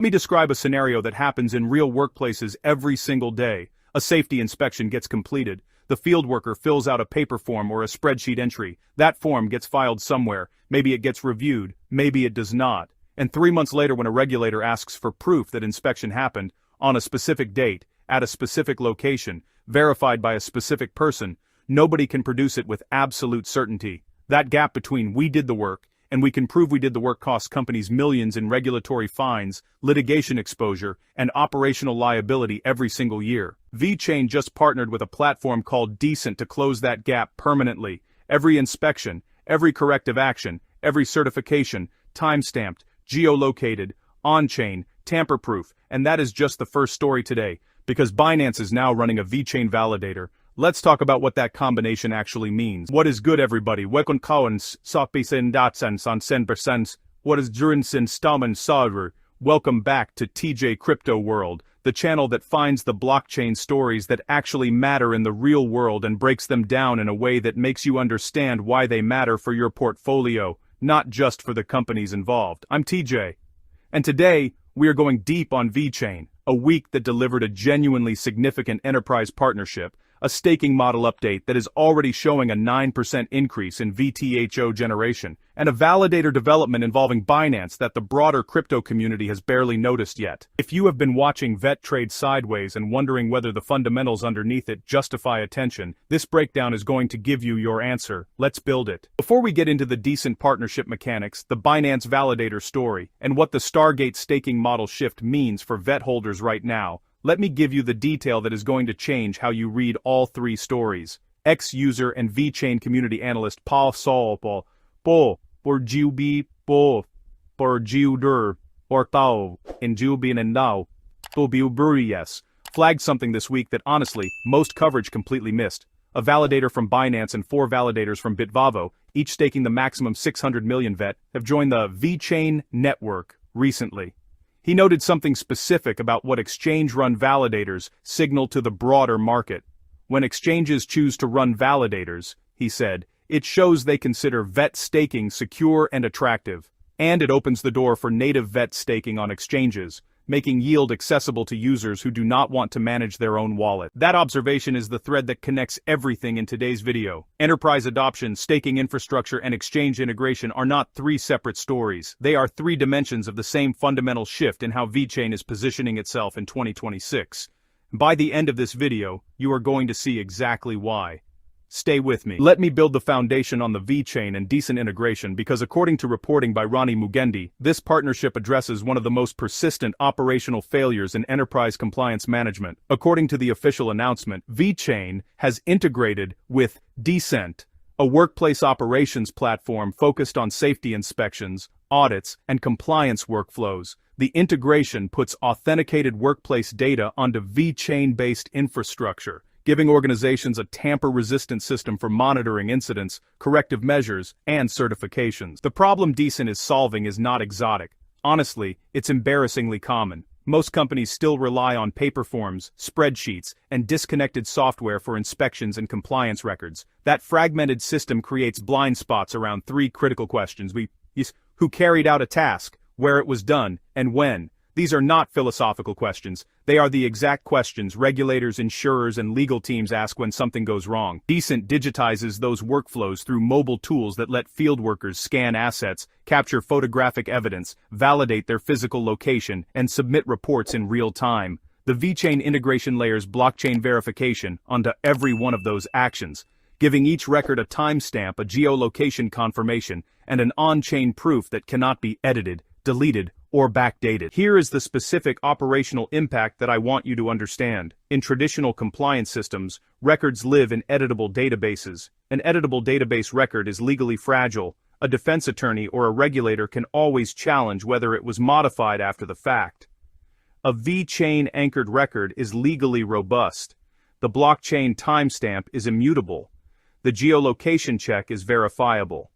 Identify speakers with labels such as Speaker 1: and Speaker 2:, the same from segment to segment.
Speaker 1: Let me describe a scenario that happens in real workplaces every single day. A safety inspection gets completed. The field worker fills out a paper form or a spreadsheet entry. That form gets filed somewhere. Maybe it gets reviewed, maybe it does not. And 3 months later, when a regulator asks for proof that inspection happened, on a specific date, at a specific location, verified by a specific person, nobody can produce it with absolute certainty. That gap between we did the work and we can prove we did the work costs companies millions in regulatory fines, litigation exposure, and operational liability every single year. Vechain just partnered with a platform called Decent to close that gap permanently. Every inspection, every corrective action, every certification, time-stamped, geolocated, on-chain, tamper-proof, and that is just the first story today, because Binance is now running a Vechain validator. Let's talk about what that combination actually means. What is good, everybody? Welcome Collins, Sopisen Dotsens on 10%. What is Jurinsen Stammen Sauer? Welcome back to TJ Crypto World, the channel that finds the blockchain stories that actually matter in the real world and breaks them down in a way that makes you understand why they matter for your portfolio, not just for the companies involved. I'm TJ. And today, we are going deep on Vechain, a week that delivered a genuinely significant enterprise partnership, a staking model update that is already showing a 9% increase in VTHO generation, and a validator development involving Binance that the broader crypto community has barely noticed yet. If you have been watching VET trade sideways and wondering whether the fundamentals underneath it justify attention, this breakdown is going to give you your answer. Let's build it. Before we get into the decent partnership mechanics, the Binance validator story, and what the Stargate staking model shift means for VET holders right now, let me give you the detail that is going to change how you read all three stories. Ex-user and Vechain community analyst Paul Solpol, por Jubi, por Juder, or Tao, in Jubin and Now, Buries, flagged something this week that honestly, most coverage completely missed. A validator from Binance and 4 validators from VTHO, each staking the maximum 600 million VET, have joined the Vechain network recently. He noted something specific about what exchange-run validators signal to the broader market. When exchanges choose to run validators, he said, it shows they consider VET staking secure and attractive, and it opens the door for native VET staking on exchanges, making yield accessible to users who do not want to manage their own wallet. That observation is the thread that connects everything in today's video. Enterprise adoption, staking infrastructure, and exchange integration are not 3 separate stories. They are 3 dimensions of the same fundamental shift in how Vechain is positioning itself in 2026. By the end of this video, you are going to see exactly why. Stay with me. Let me build the foundation on the Vechain and decent integration because according to reporting by Ronnie Mugendi, this partnership addresses one of the most persistent operational failures in enterprise compliance management. According to the official announcement, Vechain has integrated with Decent, a workplace operations platform focused on safety inspections, audits, and compliance workflows. The integration puts authenticated workplace data onto Vechain-based infrastructure, giving organizations a tamper-resistant system for monitoring incidents, corrective measures, and certifications. The problem Decent is solving is not exotic. Honestly, it's embarrassingly common. Most companies still rely on paper forms, spreadsheets, and disconnected software for inspections and compliance records. That fragmented system creates blind spots around 3 critical questions. Who carried out a task, where it was done, and when? These are not philosophical questions. They are the exact questions regulators, insurers, and legal teams ask when something goes wrong. Decent digitizes those workflows through mobile tools that let field workers scan assets, capture photographic evidence, validate their physical location, and submit reports in real time. The Vechain integration layers blockchain verification onto every one of those actions, giving each record a timestamp, a geolocation confirmation, and an on-chain proof that cannot be edited, deleted, or backdated. Here is the specific operational impact that I want you to understand. In traditional compliance systems, records live in editable databases. An editable database record is legally fragile. A defense attorney or a regulator can always challenge whether it was modified after the fact. A Vechain-anchored record is legally robust. The blockchain timestamp is immutable. The geolocation check is verifiable.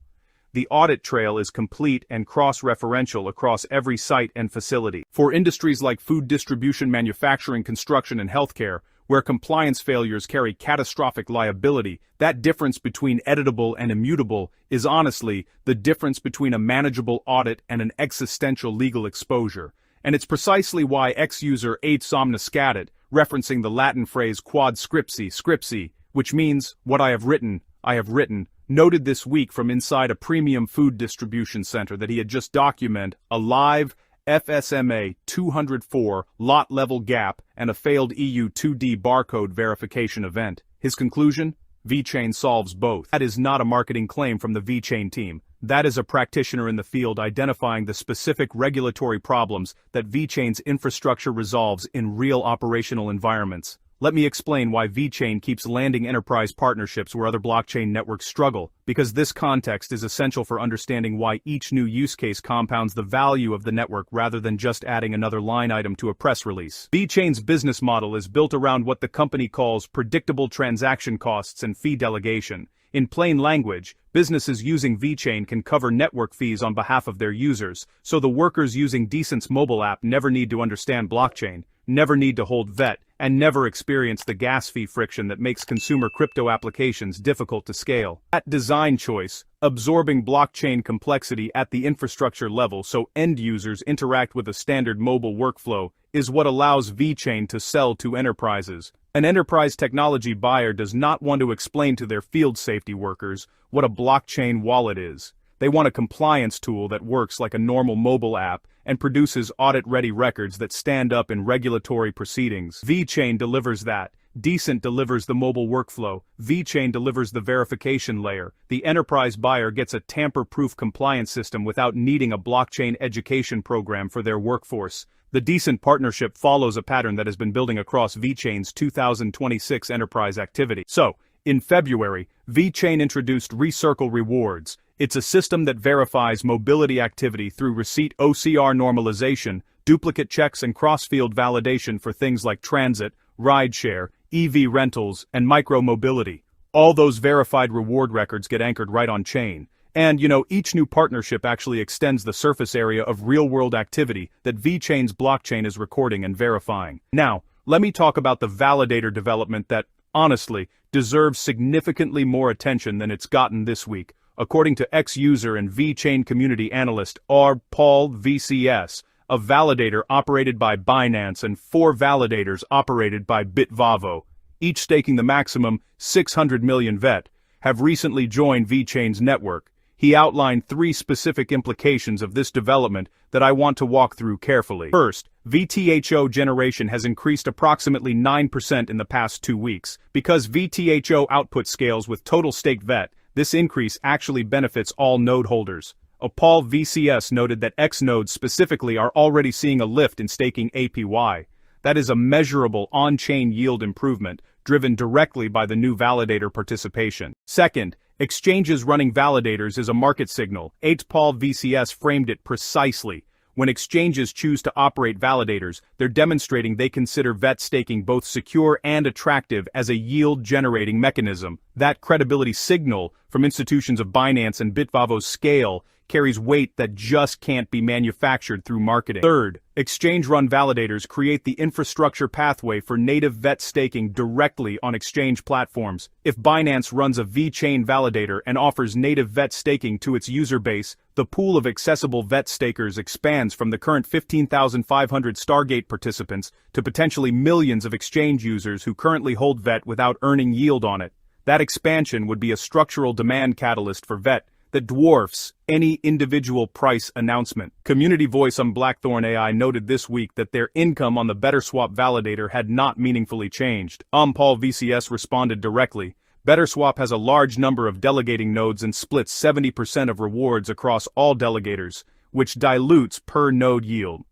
Speaker 1: The audit trail is complete and cross-referential across every site and facility. For industries like food distribution, manufacturing, construction, and healthcare, where compliance failures carry catastrophic liability, that difference between editable and immutable is honestly the difference between a manageable audit and an existential legal exposure. And it's precisely why ex-user 8 somnoscatit, referencing the Latin phrase quod scripsi, which means, what I have written, noted this week from inside a premium food distribution center that he had just documented a live FSMA 204 lot level gap and a failed EU 2D barcode verification event. His conclusion? Vechain solves both. That is not a marketing claim from the Vechain team. That is a practitioner in the field identifying the specific regulatory problems that Vechain's infrastructure resolves in real operational environments. Let me explain why Vechain keeps landing enterprise partnerships where other blockchain networks struggle, because this context is essential for understanding why each new use case compounds the value of the network rather than just adding another line item to a press release. Vechain's business model is built around what the company calls predictable transaction costs and fee delegation. In plain language, businesses using Vechain can cover network fees on behalf of their users, so the workers using Decent's mobile app never need to understand blockchain, never need to hold VET, and never experience the gas fee friction that makes consumer crypto applications difficult to scale. That design choice, absorbing blockchain complexity at the infrastructure level so end users interact with a standard mobile workflow, is what allows Vechain to sell to enterprises. An enterprise technology buyer does not want to explain to their field safety workers what a blockchain wallet is. They want a compliance tool that works like a normal mobile app and produces audit-ready records that stand up in regulatory proceedings. Vechain delivers that. Decent delivers the mobile workflow. Vechain delivers the verification layer. The enterprise buyer gets a tamper-proof compliance system without needing a blockchain education program for their workforce. The Decent partnership follows a pattern that has been building across Vechain's 2026 enterprise activity. So, in February, Vechain introduced Recircle Rewards. It's a system that verifies mobility activity through receipt OCR normalization, duplicate checks and cross-field validation for things like transit, rideshare, EV rentals, and micro-mobility. All those verified reward records get anchored right on chain. And, each new partnership actually extends the surface area of real-world activity that Vechain's blockchain is recording and verifying. Now, let me talk about the Validator development that, honestly, deserves significantly more attention than it's gotten this week, according to ex-user and Vechain community analyst R. Paul VCS. A validator operated by Binance and 4 validators operated by VTHO, each staking the maximum 600 million VET, have recently joined Vechain's network. He outlined 3 specific implications of this development that I want to walk through carefully. First, VTHO generation has increased approximately 9% in the past 2 weeks. Because VTHO output scales with total staked VET, this increase actually benefits all node holders. Paul VCS noted that X nodes specifically are already seeing a lift in staking APY. That is a measurable on-chain yield improvement, driven directly by the new validator participation. Second, exchanges running validators is a market signal. Paul VCS framed it precisely. When exchanges choose to operate validators, they're demonstrating they consider VET staking both secure and attractive as a yield-generating mechanism. That credibility signal from institutions of Binance and VTHO's scale carries weight that just can't be manufactured through marketing. Third, exchange-run validators create the infrastructure pathway for native VET staking directly on exchange platforms. If Binance runs a Vechain validator and offers native VET staking to its user base, the pool of accessible VET stakers expands from the current 15,500 Stargate participants to potentially millions of exchange users who currently hold VET without earning yield on it. That expansion would be a structural demand catalyst for VET that dwarfs any individual price announcement. Community Voice on Blackthorn AI noted this week that their income on the BetterSwap validator had not meaningfully changed. Paul VCS responded directly. BetterSwap has a large number of delegating nodes and splits 70% of rewards across all delegators, which dilutes per node yield.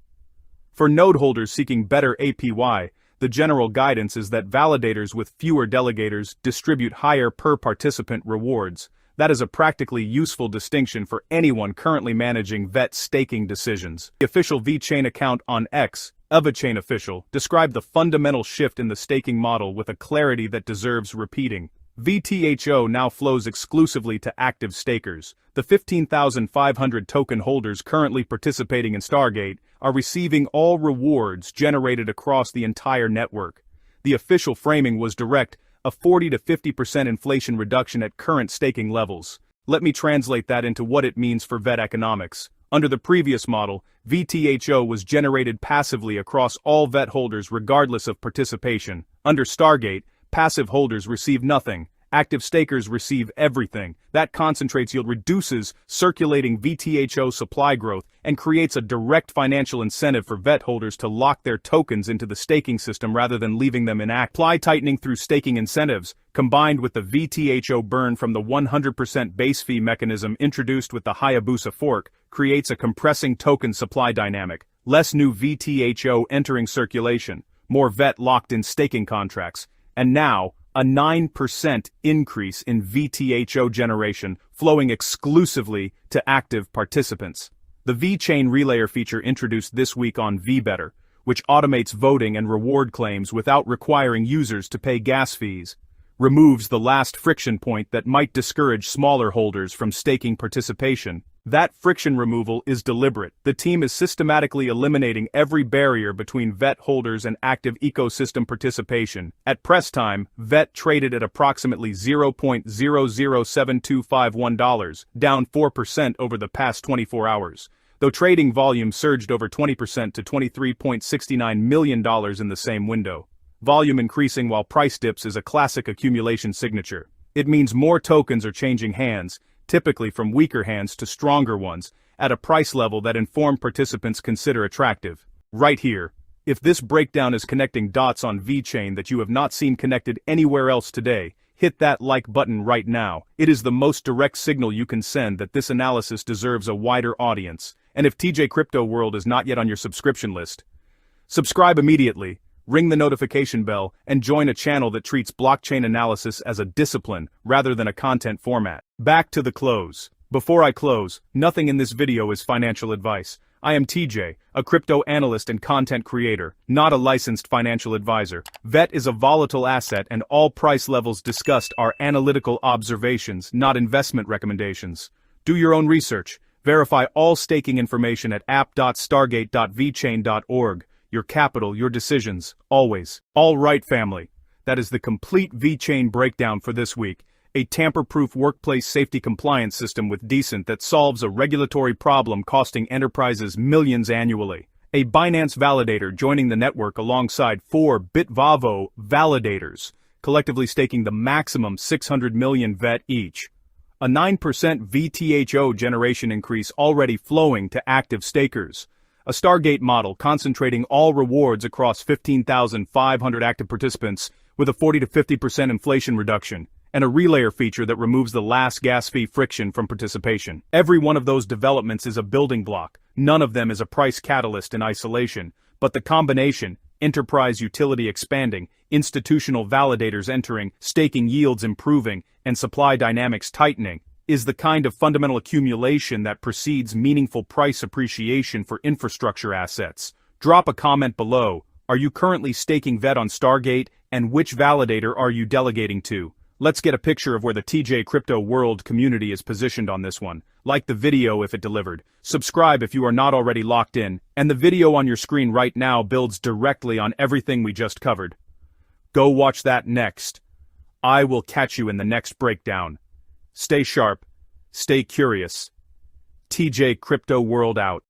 Speaker 1: For node holders seeking better APY, the general guidance is that validators with fewer delegators distribute higher per participant rewards. That is a practically useful distinction for anyone currently managing VET staking decisions. The official Vechain account on X, Vechain official, described the fundamental shift in the staking model with a clarity that deserves repeating. VTHO now flows exclusively to active stakers. The 15,500 token holders currently participating in Stargate are receiving all rewards generated across the entire network. The official framing was direct, a 40 to 50% inflation reduction at current staking levels. Let me translate that into what it means for VET economics. Under the previous model, VTHO was generated passively across all VET holders regardless of participation. Under Stargate, passive holders receive nothing. Active stakers receive everything. That concentrates yield reduces circulating VTHO supply growth and creates a direct financial incentive for VET holders to lock their tokens into the staking system rather than leaving them inactive. Supply tightening through staking incentives, combined with the VTHO burn from the 100% base fee mechanism introduced with the Hayabusa fork, creates a compressing token supply dynamic. Less new VTHO entering circulation, more VET locked in staking contracts, and now, a 9% increase in VTHO generation flowing exclusively to active participants. The Vechain relayer feature introduced this week on VBetter, which automates voting and reward claims without requiring users to pay gas fees, removes the last friction point that might discourage smaller holders from staking participation. That friction removal is deliberate. The team is systematically eliminating every barrier between VET holders and active ecosystem participation. At press time, VET traded at approximately $0.007251, down 4% over the past 24 hours, though trading volume surged over 20% to $23.69 million in the same window. Volume increasing while price dips is a classic accumulation signature. It means more tokens are changing hands, typically from weaker hands to stronger ones, at a price level that informed participants consider attractive. Right here, if this breakdown is connecting dots on VChain that you have not seen connected anywhere else today, hit that like button right now. It is the most direct signal you can send that this analysis deserves a wider audience. And if TJ Crypto World is not yet on your subscription list, subscribe immediately. Ring the notification bell, and join a channel that treats blockchain analysis as a discipline rather than a content format. Back to the close. Before I close, nothing in this video is financial advice. I am TJ, a crypto analyst and content creator, not a licensed financial advisor. VET is a volatile asset and all price levels discussed are analytical observations, not investment recommendations. Do your own research. Verify all staking information at app.stargate.vchain.org. Your capital, your decisions, always. All right, family. That is the complete VChain breakdown for this week. A tamper-proof workplace safety compliance system with Decent that solves a regulatory problem costing enterprises millions annually. A Binance Validator joining the network alongside 4 VTHO validators, collectively staking the maximum 600 million VET each. A 9% VTHO generation increase already flowing to active stakers. A Stargate model concentrating all rewards across 15,500 active participants with a 40 to 50% inflation reduction, and a relayer feature that removes the last gas fee friction from participation. Every one of those developments is a building block. None of them is a price catalyst in isolation, but the combination, enterprise utility expanding, institutional validators entering, staking yields improving, and supply dynamics tightening, is the kind of fundamental accumulation that precedes meaningful price appreciation for infrastructure assets. Drop a comment below. Are you currently staking VET on Stargate, and which validator are you delegating to? Let's get a picture of where the TJ Crypto World community is positioned on this one. Like the video if it delivered. Subscribe if you are not already locked in, and the video on your screen right now builds directly on everything we just covered. Go watch that next. I will catch you in the next breakdown. Stay sharp, stay curious. TJ Crypto World out.